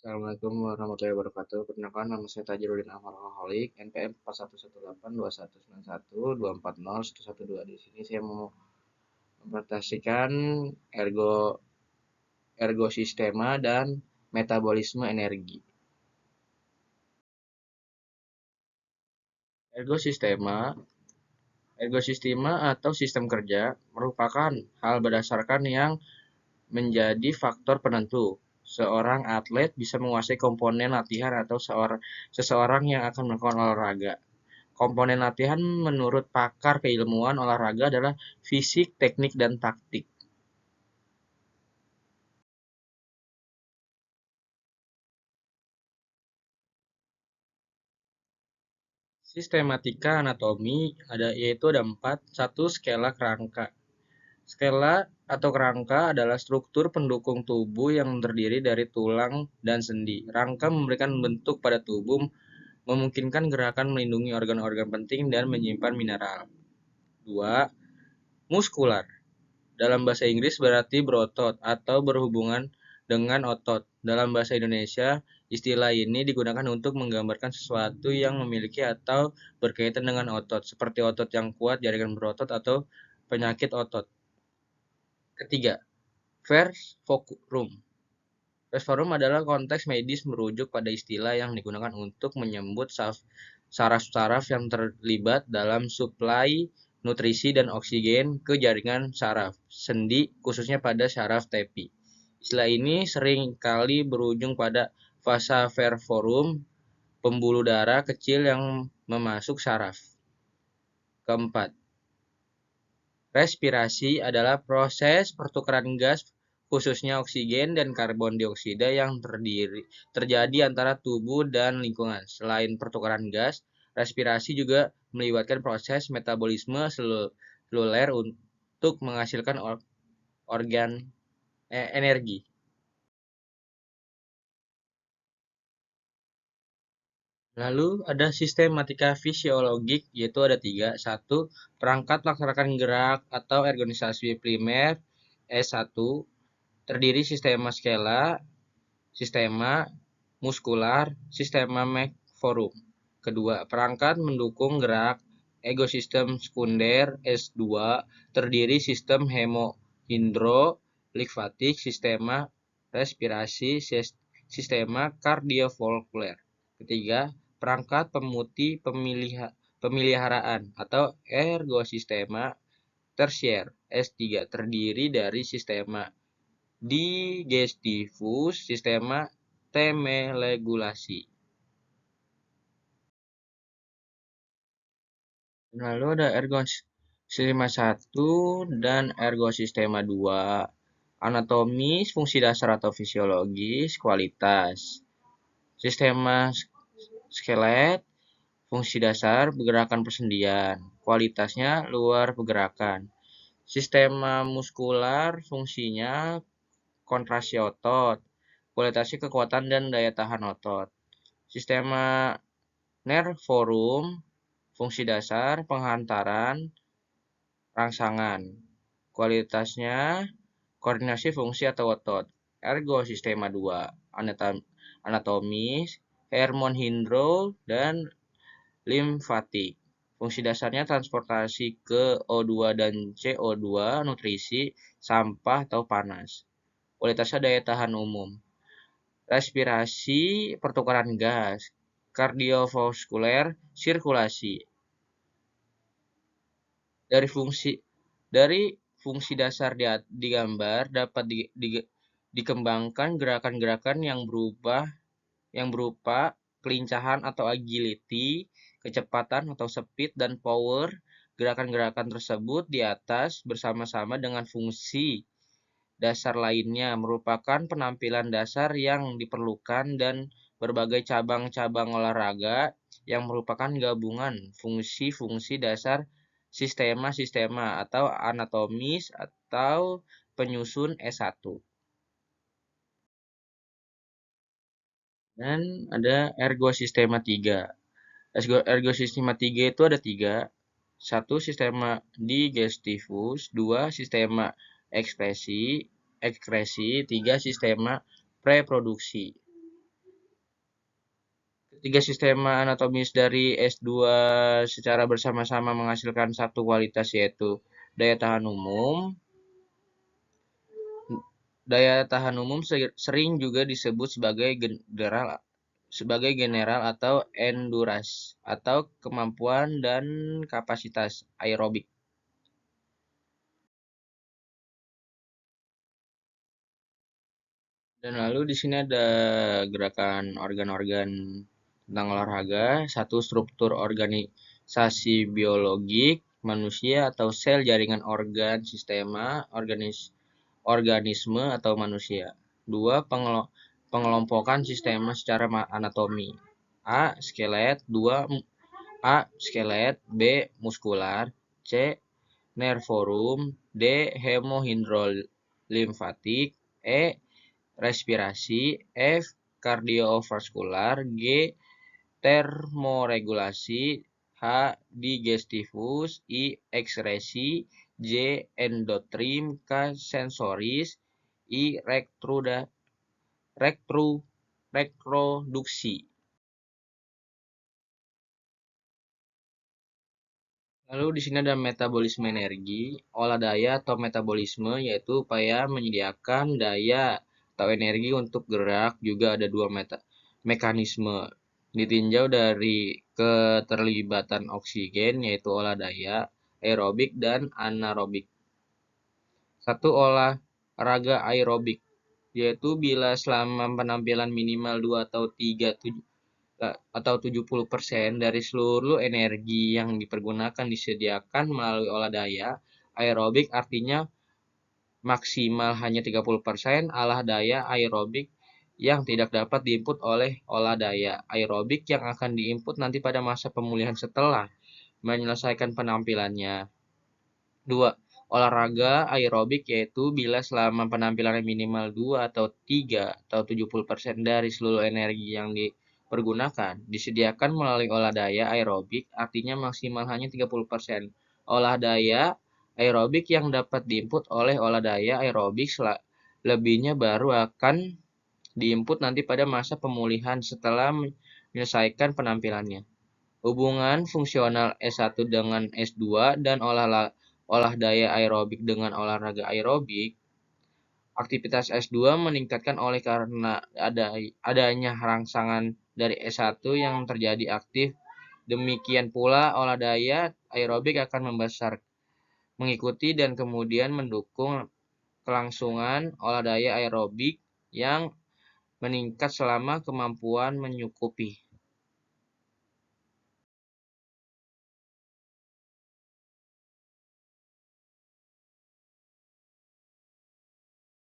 Assalamualaikum warahmatullahi wabarakatuh. Perkenalkan nama saya Tajirudin Alkoholik, NPM 4118219240140112. Di sini saya mau mempresentasikan ergo ergosistema dan metabolisme energi. Ergosistema Ergosistema atau sistem kerja merupakan hal berdasarkan yang menjadi faktor penentu. Seorang atlet bisa menguasai komponen latihan atau seseorang yang akan melakukan olahraga. Komponen latihan menurut pakar keilmuan olahraga adalah fisik, teknik, dan taktik. Sistematika anatomi yaitu ada 4. Satu, skela kerangka. Skela atau kerangka adalah struktur pendukung tubuh yang terdiri dari tulang dan sendi. Rangka memberikan bentuk pada tubuh, memungkinkan gerakan melindungi organ-organ penting dan menyimpan mineral. 2. Muskular. Dalam bahasa Inggris berarti berotot atau berhubungan dengan otot. Dalam bahasa Indonesia, istilah ini digunakan untuk menggambarkan sesuatu yang memiliki atau berkaitan dengan otot, seperti otot yang kuat, jaringan berotot, atau penyakit otot. Ketiga, vers forum. Vers forum adalah konteks medis merujuk pada istilah yang digunakan untuk menyebut saraf-saraf yang terlibat dalam suplai nutrisi dan oksigen ke jaringan saraf sendi, khususnya pada saraf tepi. Istilah ini sering kali berujung pada vasa forum, pembuluh darah kecil yang memasuk saraf. Keempat, respirasi adalah proses pertukaran gas khususnya oksigen dan karbon dioksida yang terjadi antara tubuh dan lingkungan. Selain pertukaran gas, respirasi juga melibatkan proses metabolisme seluler untuk menghasilkan organ energi. Lalu ada sistematika fisiologik, yaitu ada 3. Satu, perangkat melaksanakan gerak atau organisasi primer. S1 terdiri sistema skela, sistema muskular, sistema forum. Kedua, perangkat mendukung gerak, ekosistem sekunder. S2 terdiri sistem hemodinamik, sistema respirasi, sistema kardiovaskuler. Ketiga, perangkat pemeliharaan atau ergosistema tersier. S3 terdiri dari sistema digestivus, sistema temeregulasi. Lalu ada ergosistema 1 dan ergosistema 2. Anatomis, fungsi dasar atau fisiologis, kualitas. Sistema skelet, fungsi dasar, pergerakan persendian. Kualitasnya luar pergerakan. Sistema muskular, fungsinya kontraksi otot. Kualitasnya kekuatan dan daya tahan otot. Sistema nerve forum, fungsi dasar, penghantaran, rangsangan. Kualitasnya koordinasi fungsi atau otot. Ergo sistema 2, anatomis, hormon hindro, dan limfatik. Fungsi dasarnya transportasi ke O2 dan CO2, nutrisi, sampah atau panas. Kualitasnya daya tahan umum. Respirasi, pertukaran gas. Kardiovaskuler, sirkulasi. Dari fungsi dasar di gambar dapat dikembangkan gerakan-gerakan yang berupa kelincahan atau agility, kecepatan atau speed, dan power. Gerakan-gerakan tersebut di atas bersama-sama dengan fungsi dasar lainnya merupakan penampilan dasar yang diperlukan dan berbagai cabang-cabang olahraga yang merupakan gabungan fungsi-fungsi dasar sistema-sistema atau anatomis atau penyusun S1. Dan ada ergosistema 3. Ergosistema 3 itu ada 3. 1. Sistema digestivus. 2. Sistema ekskresi. 3. Sistema reproduksi. Tiga sistema anatomis dari S2 secara bersama-sama menghasilkan satu kualitas, yaitu daya tahan umum. Daya tahan umum sering juga disebut sebagai general atau endurance atau kemampuan dan kapasitas aerobik. Dan lalu di sini ada gerakan organ-organ tentang olahraga, satu struktur organisasi biologik manusia atau sel jaringan organ sistema organisme atau manusia. Dua, pengelompokan sistema secara anatomi. A. Skelet. A. Skelet. B. Muskular. C. Nervorum. D. Hemohidrolimfatik. E. Respirasi. F. Kardiovaskular. G. Termoregulasi. H. Digestivus. I. Ekskresi. J. Endotrim. K. Sensoris. I. Reproduksi. Lalu di sini ada metabolisme energi, olah daya atau metabolisme, yaitu upaya menyediakan daya atau energi untuk gerak. Juga ada dua mekanisme ditinjau dari keterlibatan oksigen, yaitu olah daya aerobik dan anaerobik. Satu, olahraga aerobik, yaitu bila selama penampilan minimal 2 atau 3 atau 70% dari seluruh energi yang dipergunakan disediakan melalui olah daya aerobik, artinya maksimal hanya 30% olah daya aerobik yang tidak dapat diinput oleh olah daya aerobik yang akan diinput nanti pada masa pemulihan setelah menyelesaikan penampilannya. 2. Olahraga aerobik, yaitu bila selama penampilan minimal 2 atau 3 atau 70% dari seluruh energi yang dipergunakan disediakan melalui olah daya aerobik, artinya maksimal hanya 30% olah daya aerobik yang dapat diinput oleh olah daya aerobik, lebihnya baru akan diinput nanti pada masa pemulihan setelah menyelesaikan penampilannya. Hubungan fungsional S1 dengan S2 dan olah daya aerobik dengan olahraga aerobik. Aktivitas S2 meningkatkan oleh karena adanya rangsangan dari S1 yang terjadi aktif. Demikian pula olah daya aerobik akan membesar mengikuti dan kemudian mendukung kelangsungan olah daya aerobik yang meningkat selama kemampuan menyukupi.